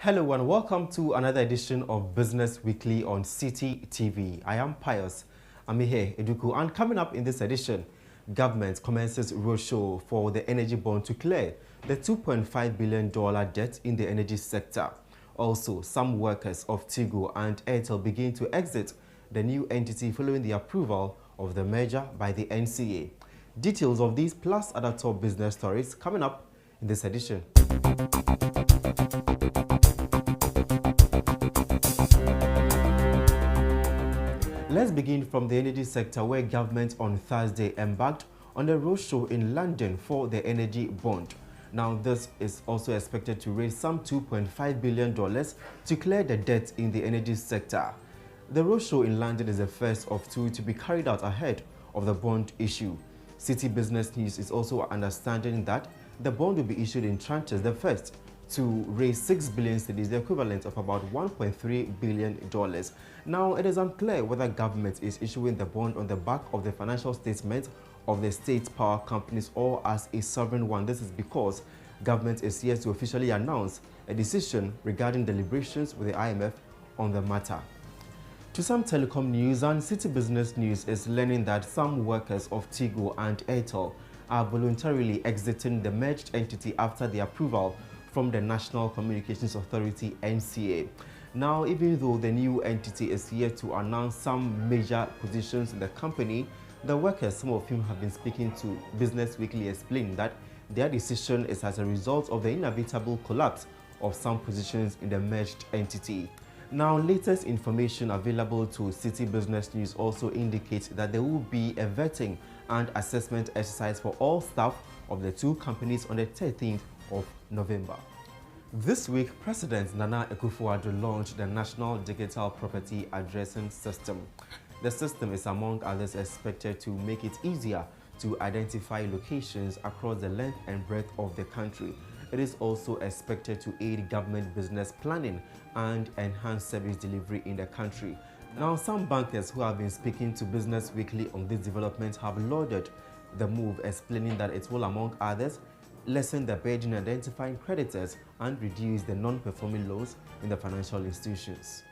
Hello and welcome to another edition of Business Weekly on City TV. I am Pius Amihere Eduku, and coming up in this edition, government commences roadshow for the energy bond to clear the $2.5 billion debt in the energy sector. Also, some workers of Tigo and Airtel begin to exit the new entity following the approval of the merger by the NCA. Details of these plus other top business stories coming up in this edition. Let's begin from the energy sector, where government on Thursday embarked on a roadshow in London for the energy bond. Now, this is also expected to raise some $2.5 billion to clear the debt in the energy sector. The roadshow in London is the first of two to be carried out ahead of the bond issue. City Business News is also understanding that the bond will be issued in tranches. The first to raise 6 billion cedis, the equivalent of about $1.3 billion. Now, it is unclear whether government is issuing the bond on the back of the financial statement of the state power companies or as a sovereign one. This is because government is yet to officially announce a decision regarding deliberations with the IMF on the matter. To some telecom news, and City Business News is learning that some workers of Tigo and Airtel are voluntarily exiting the merged entity after the approval from the National Communications Authority (NCA). Now, even though the new entity is yet to announce some major positions in the company, the workers, some of whom have been speaking to Business Weekly, explain that their decision is as a result of the inevitable collapse of some positions in the merged entity. Now, latest information available to City Business News also indicates that there will be a vetting and assessment exercise for all staff of the two companies on the 13th of November. This week, President Nana Akufo-Addo launched the National Digital Property Addressing System. The system is, among others, expected to make it easier to identify locations across the length and breadth of the country. It is also expected to aid government business planning and enhance service delivery in the country. Now, some bankers who have been speaking to Business Weekly on this development have lauded the move, explaining that it will, among others, lessen the burden identifying creditors and reduce the non-performing loans in the financial institutions.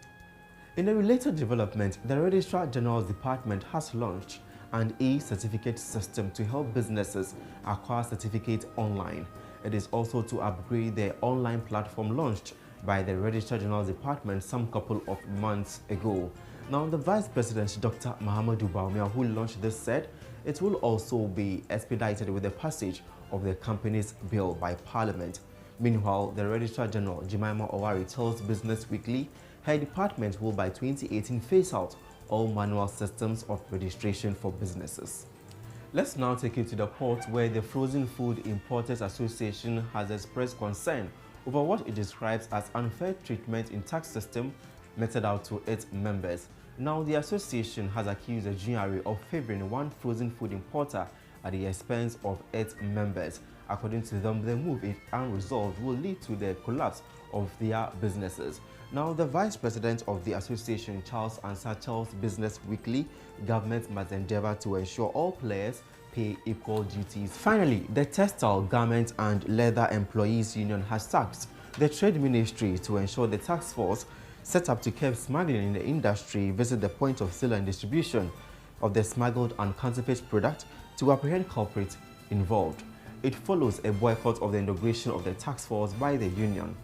In a related development, the Registrar General's Department has launched an e-certificate system to help businesses acquire certificates online. It is also to upgrade the online platform launched by the Registrar General's Department some couple of months ago. Now, the Vice President, Dr. Mahamudu Bawumia, who launched this, said it will also be expedited with the passage of the company's bill by Parliament. Meanwhile, the Registrar General, Jemima Owari, tells Business Weekly her department will by 2018 phase out all manual systems of registration for businesses. Let's now take you to the port, where the Frozen Food Importers Association has expressed concern over what it describes as unfair treatment in tax system meted out to its members. Now, the association has accused the GRA of favoring one frozen food importer at the expense of its members. According to them, the move, if unresolved, will lead to the collapse of their businesses. Now, the Vice President of the association, Charles Ansah, tells Business Weekly government must endeavor to ensure all players pay equal duties. Finally, the Textile, Garment and Leather Employees Union has tasked the Trade Ministry to ensure the task force set up to curb smuggling in the industry visit the point of sale and distribution of the smuggled and counterfeit product to apprehend culprits involved. It follows a boycott of the inauguration of the task force by the union.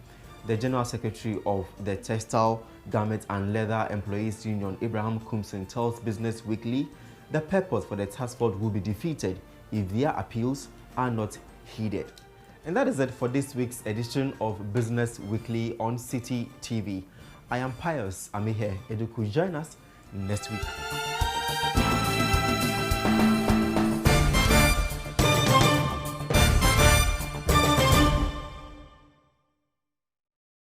The General Secretary of the Textile, Garment and Leather Employees Union, Abraham Kumson, tells Business Weekly the purpose for the task force will be defeated if their appeals are not heeded. And that is it for this week's edition of Business Weekly on City TV. I am Pius Amihere Eduku. Join us next week.